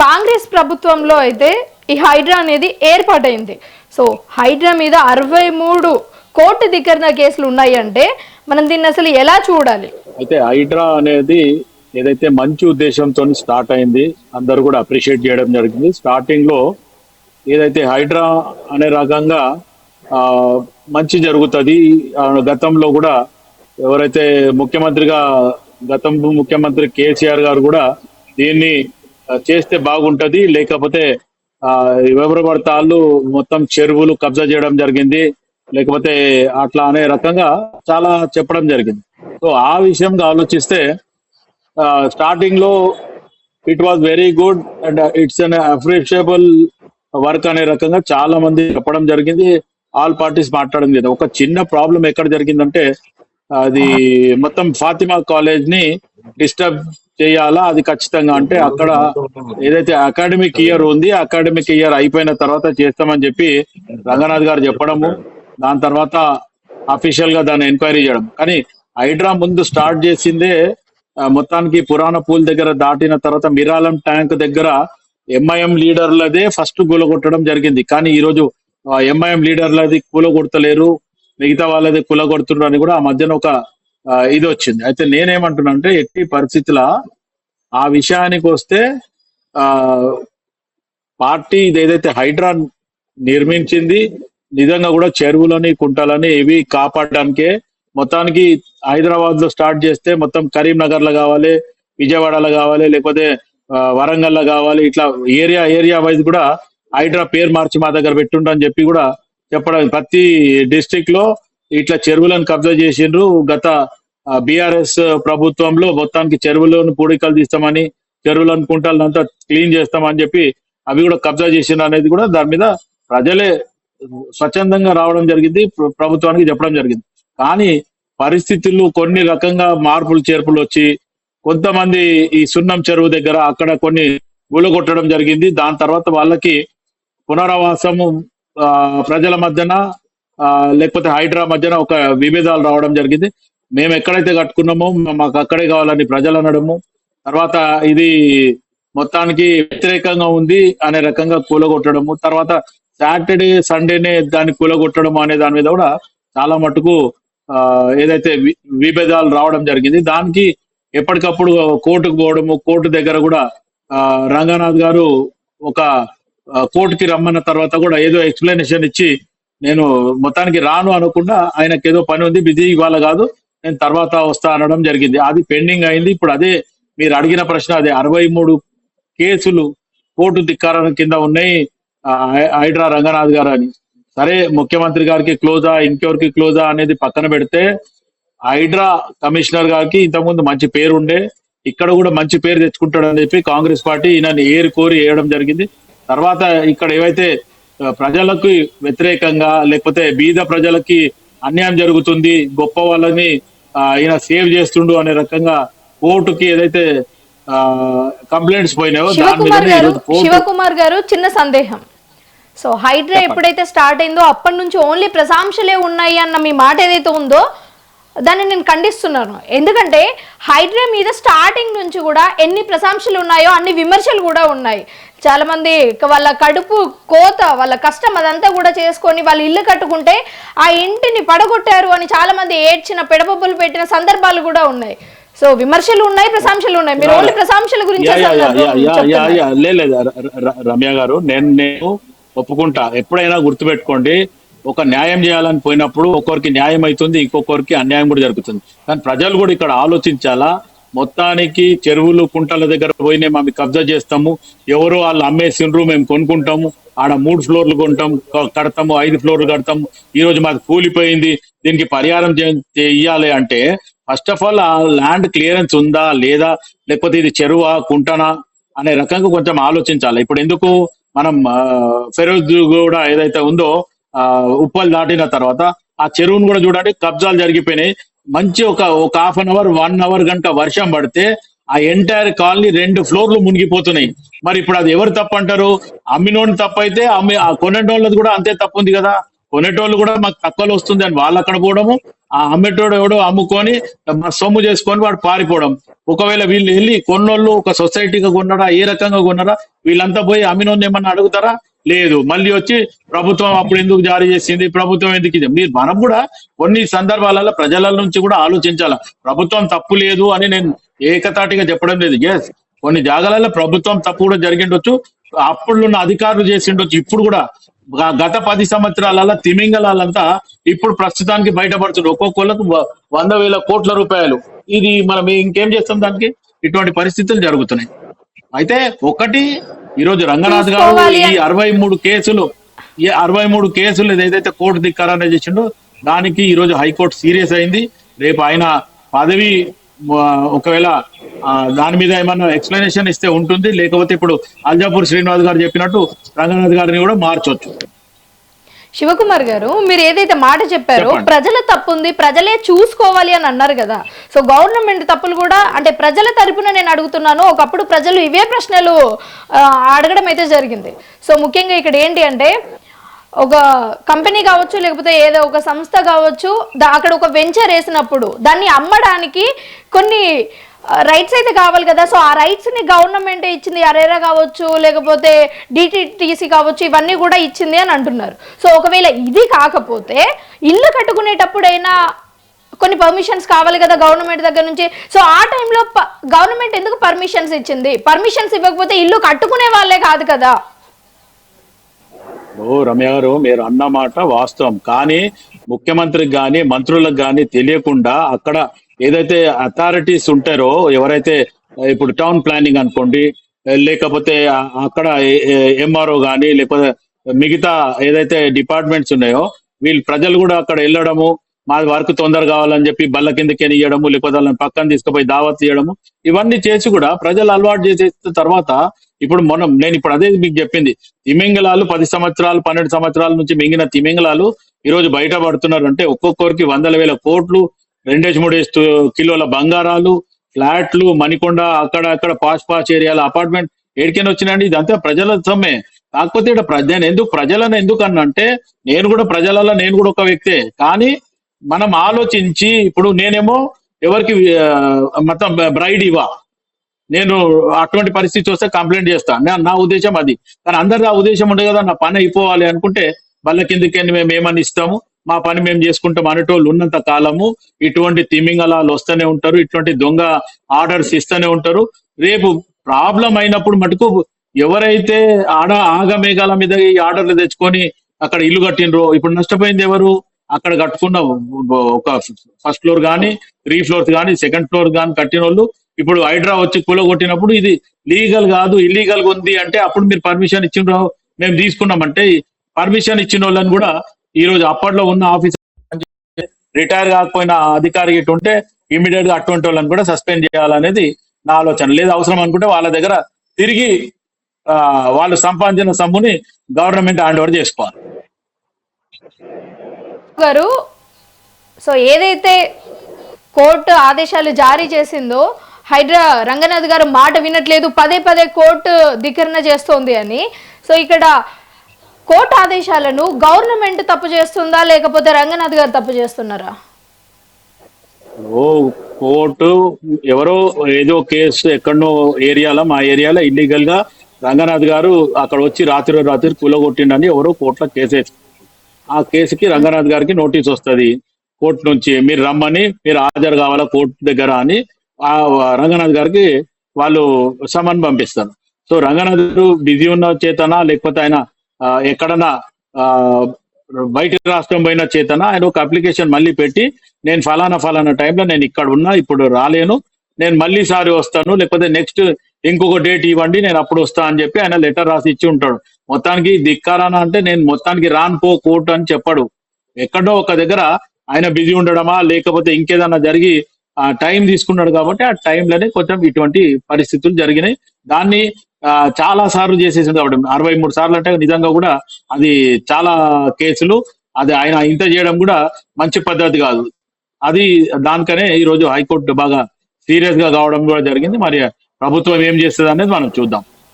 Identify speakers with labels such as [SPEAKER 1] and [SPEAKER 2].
[SPEAKER 1] కాంగ్రెస్ ప్రభుత్వంలో అయితే ఈ హైడ్రా అనేది ఏర్పాటైంది. సో హైడ్రా మీద 63 కోట్ల ధిక్కరణ కేసులు ఉన్నాయి అంటే మనం దీన్ని అసలు ఎలా చూడాలి?
[SPEAKER 2] అయితే హైడ్రా అనేది ఏదైతే మంచి ఉద్దేశంతో స్టార్ట్ అయింది, అందరూ కూడా అప్రిషియేట్ చేయడం జరిగింది. స్టార్టింగ్ లో ఏదైతే హైడ్రా అనే రకంగా మంచి జరుగుతుంది. గతంలో కూడా ఎవరైతే ముఖ్యమంత్రిగా గతం ముఖ్యమంత్రి కేసీఆర్ గారు కూడా దీన్ని చేస్తే బాగుంటది, లేకపోతే ఎవరు పడతాళ్ళు మొత్తం చెరువులు కబ్జా చేయడం జరిగింది, లేకపోతే అట్లా అనే రకంగా చాలా చెప్పడం జరిగింది. సో ఆ విషయంగా ఆలోచిస్తే స్టార్టింగ్ లో it was very good and it's an appreciable work అనే రకంగా చాలా మంది చెప్పడం జరిగింది. ఆల్ పార్టీస్ మాట్లాడడం లేదు. ఒక చిన్న ప్రాబ్లం ఎక్కడ జరిగిందంటే అది మొత్తం ఫాతిమా కాలేజ్ ని డిస్టర్బ్ చేయాలా, అది ఖచ్చితంగా అంటే అక్కడ ఏదైతే అకాడమిక్ ఇయర్ ఉంది, అకాడమిక్ ఇయర్ అయిపోయిన తర్వాత చేస్తామని చెప్పి రంగనాథ్ గారు చెప్పడము, దాని తర్వాత అఫీషియల్ గా దాన్ని ఎంక్వైరీ చేయడం. కానీ హైడ్రా ముందు స్టార్ట్ చేసిందే మొత్తానికి పురాణ పూల్ దగ్గర దాటిన తర్వాత మిరాలం ట్యాంక్ దగ్గర ఎంఐఎం లీడర్లదే ఫస్ట్ కూలగొట్టడం జరిగింది. కానీ ఈ రోజు ఎంఐఎం లీడర్లది కూలగొడతలేరు, మిగతా వాళ్ళది కూలగొడుతున్నారు అని కూడా ఆ మధ్యన ఒక ఇది వచ్చింది. అయితే నేనేమంటున్నా అంటే ఎట్టి పరిస్థితుల ఆ విషయానికి వస్తే ఆ పార్టీ ఏదైతే హైడ్రా నిర్మించింది నిజంగా కూడా చెరువులని కుంటలని ఇవి కాపాడడానికే. మొత్తానికి హైదరాబాద్ లో స్టార్ట్ చేస్తే మొత్తం కరీంనగర్ లో కావాలి, విజయవాడలో కావాలి, లేకపోతే వరంగల్ లో కావాలి, ఇట్లా ఏరియా వైజ్ కూడా హైడ్రా పేరు మార్చి మా దగ్గర పెట్టుండని చెప్పి కూడా చెప్పడం. ప్రతి డిస్ట్రిక్ట్ లో ఇట్లా చెరువులను కబ్జా చేసిండ్రు. గత బీఆర్ఎస్ ప్రభుత్వంలో మొత్తానికి చెరువులను పూడికలు తీస్తామని, చెరువులను కుంటలను అంతా క్లీన్ చేస్తామని చెప్పి అవి కూడా కబ్జా చేసిండ్రు అనేది కూడా దాని మీద ప్రజలే స్వచ్ఛందంగా రావడం జరిగింది, ప్రభుత్వానికి చెప్పడం జరిగింది. కానీ పరిస్థితులు కొన్ని రకంగా మార్పులు చేర్పులు వచ్చి కొంతమంది ఈ సున్నం చెరువు దగ్గర అక్కడ కొన్ని కూలగొట్టడం జరిగింది. దాని తర్వాత వాళ్ళకి పునరావాసము ప్రజల మధ్యన లేకపోతే హైడ్రా మధ్యన ఒక విభేదాలు రావడం జరిగింది. మేము ఎక్కడైతే కట్టుకున్నామో మాకు అక్కడే కావాలని ప్రజలు అనడము, తర్వాత ఇది మొత్తానికి వ్యతిరేకంగా ఉంది అనే రకంగా కూలగొట్టడము, తర్వాత సాటర్డే సండేనే దాన్ని కూలగొట్టడం అనే దాని మీద కూడా చాలా మటుకు ఏదైతే విభేదాలు రావడం జరిగింది. దానికి ఎప్పటికప్పుడు కోర్టుకు పోవడము, కోర్టు దగ్గర కూడా రంగనాథ్ గారు ఒక కోర్టుకి రమ్మన్న తర్వాత కూడా ఏదో ఎక్స్ప్లెనేషన్ ఇచ్చి నేను మొత్తానికి రాను అనకుండా ఆయనకి ఏదో పని ఉంది, బిజీ ఇవాళ కాదు నేను తర్వాత వస్తా అనడం జరిగింది. అది పెండింగ్ అయింది. ఇప్పుడు అదే మీరు అడిగిన ప్రశ్న, అదే 63 కేసులు కోర్టు ధిక్కారణ కింద ఉన్నాయి హైడ్రా రంగనాథ్ గారు అని. సరే ముఖ్యమంత్రి గారికి క్లోజా ఇంకెవరికి క్లోజా అనేది పక్కన పెడితే హైడ్రా కమిషనర్ గారికి ఇంతకుముందు మంచి పేరు ఉండే, ఇక్కడ కూడా మంచి పేరు తెచ్చుకుంటాడని చెప్పి కాంగ్రెస్ పార్టీ ఈయనని కోరి వేయడం జరిగింది. తర్వాత ఇక్కడ ఏవైతే ప్రజలకు వ్యతిరేకంగా లేకపోతే బీద ప్రజలకి అన్యాయం జరుగుతుంది, గొప్ప వాళ్ళని ఈయన సేవ్ చేస్తుండు అనే రకంగా కోర్టుకి ఏదైతే కంప్లైంట్స్ పోయినాయో దాని మీద
[SPEAKER 1] శివకుమార్ గారు చిన్న సందేహం. సో హైడ్రా ఎప్పుడైతే స్టార్ట్ అయిందో అప్పటి నుంచి ఓన్లీ ప్రశంసలే ఉన్నాయి అన్న మీ మాట ఏదైతే ఉందో దాన్ని నేను ఖండిస్తున్నాను. ఎందుకంటే హైడ్రా మీద స్టార్టింగ్ నుంచి కూడా ఎన్ని ప్రశంసలు ఉన్నాయో అన్ని విమర్శలు కూడా ఉన్నాయి. చాలా మంది వాళ్ళ కడుపు కోత, వాళ్ళ కష్టం అదంతా కూడా చేసుకొని వాళ్ళు ఇల్లు కట్టుకుంటే ఆ ఇంటిని పడగొట్టారు అని చాలా మంది ఏడ్చిన పెడబొబ్బులు పెట్టిన సందర్భాలు కూడా ఉన్నాయి. సో విమర్శలు ఉన్నాయి, ప్రశంసలు ఉన్నాయి. మీరు ఓన్లీ ప్రశంసల గురించి
[SPEAKER 2] లేదు రమ్య గారు, నేను ఒప్పుకుంటా. ఎప్పుడైనా గుర్తుపెట్టుకోండి, ఒక న్యాయం చేయాలని పోయినప్పుడు ఒక్కొరికి న్యాయం అవుతుంది, ఇంకొకరికి అన్యాయం కూడా జరుగుతుంది. కానీ ప్రజలు కూడా ఇక్కడ ఆలోచించాలా. మొత్తానికి చెరువులు కుంటల దగ్గర పోయి మేము కబ్జా చేస్తాము, ఎవరో వాళ్ళు అమ్మేసిండ్రు, మేము కొనుక్కుంటాము, ఆడ 3 ఫ్లోర్లు కొంటాం కడతాము, 5 ఫ్లోర్లు కడతాము, ఈ రోజు మాకు కూలిపోయింది, దీనికి పరిహారం ఇయ్యాలి అంటే ఫస్ట్ ఆఫ్ ఆల్ ఆ ల్యాండ్ క్లియరెన్స్ ఉందా లేదా, లేకపోతే ఇది చెరువా కుంటనా అనే రకంగా కొంచెం ఆలోచించాలి. ఇప్పుడు ఎందుకు మనం ఫెరోజ్ కూడా ఏదైతే ఉందో ఉప్పల్ దాటిన తర్వాత ఆ చెరువును కూడా చూడండి కబ్జాలు జరిగిపోయినాయి. మంచి ఒక హాఫ్ అన్ అవర్ 1 అవర్ గంట వర్షం పడితే ఆ ఎంటైర్ కాలనీ 2 ఫ్లోర్లు మునిగిపోతున్నాయి. మరి ఇప్పుడు అది ఎవరు తప్పు అంటారు? అమ్మినోని తప్పు అయితే కొనేటోళ్ళది కూడా అంతే తప్పు ఉంది కదా. కొనేటోళ్ళు కూడా మాకు తక్కువలో వస్తుంది అని వాళ్ళు అక్కడ పోవడము, ఆ అమ్మేటోడు ఎవడో అమ్ముకొని సొమ్ము చేసుకొని వాడు పారిపోవడం. ఒకవేళ వీళ్ళు వెళ్ళి కొన్నోళ్ళు ఒక సొసైటీగా కొన్నారా, ఏ రకంగా కొన్నారా, వీళ్ళంతా పోయి అమ్మినోని ఏమన్నా అడుగుతారా? లేదు. మళ్ళీ వచ్చి ప్రభుత్వం అప్పుడు ఎందుకు జారీ చేసింది, ప్రభుత్వం ఎందుకు ఇది. మీరు మనం కూడా కొన్ని సందర్భాలలో ప్రజల నుంచి కూడా ఆలోచించాల. ప్రభుత్వం తప్పు లేదు అని నేను ఏకతాటిగా చెప్పడం లేదు. ఎస్, కొన్ని జాగాలలో ప్రభుత్వం తప్పు కూడా జరిగిండొచ్చు, అప్పుడున్న అధికారులు చేసిండొచ్చు. ఇప్పుడు కూడా గత 10 సంవత్సరాల తిమింగలాలంతా ఇప్పుడు ప్రస్తుతానికి బయటపడుతుంది. ఒక్కొక్కళ్ళకు 100,000 కోట్ల రూపాయలు. ఇది మనం ఇంకేం చేస్తాం దానికి? ఇటువంటి పరిస్థితులు జరుగుతున్నాయి. అయితే ఒకటి, ఈరోజు రంగనాథ్ గారు
[SPEAKER 1] చూసుకోవాలి
[SPEAKER 2] ఈ 63 కేసులు ఏదైతే కోర్టు ధిక్కారాన్ని చేసిండో దానికి ఈ రోజు హైకోర్టు సీరియస్ అయింది. రేపు ఆయన పదవి ఒకవేళ దాని మీద ఏమన్నా ఎక్స్ప్లెనేషన్ ఇస్తే ఉంటుంది, లేకపోతే ఇప్పుడు అల్జాపూర్ శ్రీనివాస్ గారు చెప్పినట్టు రంగనాథ్ గారిని కూడా మార్చొచ్చు.
[SPEAKER 1] శివకుమార్ గారు, మీరు ఏదైతే మాట చెప్పారో
[SPEAKER 2] చెప్పండి.
[SPEAKER 1] ప్రజల తప్పు ఉంది, ప్రజలే చూసుకోవాలి అని అన్నారు కదా. సో గవర్నమెంట్ తప్పులు కూడా అంటే ప్రజల తరపున నేను అడుగుతున్నాను. ఒకప్పుడు ప్రజలు ఇవే ప్రశ్నలు అడగడం అయితే జరిగింది. సో ముఖ్యంగా ఇక్కడ ఏంటి అంటే, ఒక కంపెనీ కావచ్చు, లేకపోతే ఏదో ఒక సంస్థ కావచ్చు, అక్కడ ఒక వెంచర్ వేసినప్పుడు దాన్ని అమ్మడానికి కొన్ని రైట్స్ అయితే కావాలి కదా. సో ఆ రైట్స్ ని గవర్నమెంట్ ఇచ్చింది, అరేరా కావచ్చు, లేకపోతే డిటిటిసి కావచ్చు, ఇవన్నీ కూడా ఇచ్చింది అని అంటున్నారు. సో ఒకవేళ ఇది కాకపోతే ఇల్లు కట్టుకునేటప్పుడైనా కొన్ని పర్మిషన్స్ కావాలి కదా గవర్నమెంట్ దగ్గర నుంచి. సో ఆ టైంలో గవర్నమెంట్ ఎందుకు పర్మిషన్స్ ఇచ్చింది? పర్మిషన్స్ ఇవ్వకపోతే ఇల్లు కట్టుకునే వాళ్ళే కాదు కదా.
[SPEAKER 2] ఓ రమ్య గారు, మీరు అన్న మాట వాస్తవం. కానీ ముఖ్యమంత్రికి కానీ మంత్రులకు కానీ తెలియకుండా అక్కడ ఏదైతే అథారిటీస్ ఉంటారో, ఎవరైతే ఇప్పుడు టౌన్ ప్లానింగ్ అనుకోండి, లేకపోతే అక్కడ ఎంఆర్ఓ కానీ, లేకపోతే మిగతా ఏదైతే డిపార్ట్మెంట్స్ ఉన్నాయో, వీళ్ళు ప్రజలు కూడా అక్కడ వెళ్ళడము, మా వర్క్ తొందర కావాలని చెప్పి బల్ల కిందకి ఇయ్యడము, లేకపోతే వాళ్ళని పక్కన తీసుకుపోయి దావత్ ఇవ్వడము, ఇవన్నీ చేసి కూడా ప్రజలు అలవాటు చేసేసిన తర్వాత ఇప్పుడు నేను ఇప్పుడు అదే మీకు చెప్పింది. తిమింగలాలు 10 సంవత్సరాలు 12 సంవత్సరాల నుంచి మింగిన తిమింగలాలు ఈ రోజు బయటపడుతున్నారు అంటే ఒక్కొక్కరికి 100,000 కోట్లు, 2-3 కిలోల బంగారాలు, ఫ్లాట్లు, మణికొండ, అక్కడ పాష్ ఏరియాల అపార్ట్మెంట్ ఏడికైనా వచ్చినాయండి. ఇదంతా ప్రజల సొమ్మే. కాకపోతే ఇక్కడ నేను ఎందుకు ప్రజలను ఎందుకు అన్నంటే, నేను కూడా ప్రజలలో నేను కూడా ఒక వ్యక్తే. కానీ మనం ఆలోచించి, ఇప్పుడు నేనేమో ఎవరికి మొత్తం బ్రైడ్ ఇవ్వ, నేను అటువంటి పరిస్థితి వస్తే కంప్లైంట్ చేస్తాను. నా ఉద్దేశం అది. కానీ అందరిది ఆ ఉద్దేశం ఉండే కదా, నా పని అయిపోవాలి అనుకుంటే బల్ల కిందకి మేము ఏమని ఇస్తాము, మా పని మేము చేసుకుంటాం అనేటోళ్ళు ఉన్నంత కాలము ఇటువంటి తిమింగలాలు వస్తూనే ఉంటారు, ఇటువంటి దొంగ ఆర్డర్స్ ఇస్తూనే ఉంటారు. రేపు ప్రాబ్లం అయినప్పుడు మటుకు ఎవరైతే ఆగమేఘాల మీద ఈ ఆర్డర్లు తెచ్చుకొని అక్కడ ఇల్లు కట్టినరో, ఇప్పుడు నష్టపోయింది ఎవరు? అక్కడ కట్టుకున్న ఒక ఫస్ట్ ఫ్లోర్ కానీ, 3 ఫ్లోర్స్ కానీ, 2nd ఫ్లోర్ కానీ కట్టిన వాళ్ళు ఇప్పుడు హైడ్రా వచ్చి కూలగొట్టినప్పుడు ఇది లీగల్ కాదు, ఇల్లీగల్ ఉంది అంటే అప్పుడు మీరు పర్మిషన్ ఇచ్చిన మేము తీసుకున్నామంటే, పర్మిషన్ ఇచ్చిన వాళ్ళని కూడా ఈ రోజు అప్పట్లో ఉన్న ఆఫీసర్ రిటైర్ కాకపోయిన అధికారి ఇటు ఉంటే ఇమీడియట్ గా అటువంటి వాళ్ళని కూడా సస్పెండ్ చేయాలనేది నా ఆలోచన. లేదు అవసరం అనుకుంటే వాళ్ళ దగ్గర తిరిగి వాళ్ళు సంపాదించిన సొమ్ముని గవర్నమెంట్ హ్యాండ్ ఓవర్ చేసుకోవాలి.
[SPEAKER 1] గారు, సో ఏదైతే కోర్టు ఆదేశాలు జారీ చేసిందో, హైడ్రా రంగనాథ్ గారు మాట వినట్లేదు, పదే కోర్టు ధిక్కరణ చేస్తోంది అని. సో ఇక్కడ కోర్టు ఆదేశాలను గవర్నమెంట్ తప్పు చేస్తుందా, లేకపోతే రంగనాథ్ గారు తప్పు చేస్తున్నారా?
[SPEAKER 2] కోర్టు ఎవరో ఏదో కేసు ఎక్కడనో ఏరియాలో, మా ఏరియాలో ఇల్లీగల్ గా రంగనాథ్ గారు అక్కడ వచ్చి రాత్రి కూలగొట్టిండని ఎవరో కోర్టులో కేసు వేస్తారు. ఆ కేసుకి రంగనాథ్ గారికి నోటీస్ వస్తుంది కోర్టు నుంచి, మీరు రమ్మని, మీరు హాజరు కావాలా కోర్టు దగ్గర అని ఆ రంగనాథ్ గారికి వాళ్ళు సమన్ పంపిస్తారు. సో రంగనాథ్ గారు బిజీ ఉన్న చేతనా, లేకపోతే ఆయన ఎక్కడన్నా బయట రాష్ట్రం పోయిన చేతనా, ఆయన ఒక అప్లికేషన్ మళ్ళీ పెట్టి, నేను ఫలానా టైంలో నేను ఇక్కడ ఉన్నా, ఇప్పుడు రాలేను, నేను మళ్ళీ సారి వస్తాను, లేకపోతే నెక్స్ట్ ఇంకొక డేట్ ఇవ్వండి, నేను అప్పుడు వస్తా అని చెప్పి ఆయన లెటర్ రాసి ఇచ్చి ఉంటాడు. మొత్తానికి ధిక్కారాన అంటే నేను మొత్తానికి రాను కోర్టు అని చెప్పాడు. ఎక్కడో ఒక దగ్గర ఆయన బిజీ ఉండడమా, లేకపోతే ఇంకేదన్నా జరిగి ఆ టైం తీసుకున్నాడు కాబట్టి ఆ టైంలోనే కొంచెం ఇటువంటి పరిస్థితులు జరిగినాయి. దాన్ని చాలా సార్లు చేసేసింది కాబట్టి 63 సార్లు అంటే నిజంగా కూడా అది చాలా కేసులు. అది ఆయన ఇంత చేయడం కూడా మంచి పద్ధతి కాదు. అది దానికనే ఈ రోజు హైకోర్టు బాగా సీరియస్ గా కావడం కూడా జరిగింది. మరి ప్రభుత్వం ఏం చేస్తుంది అనేది మనం చూద్దాం.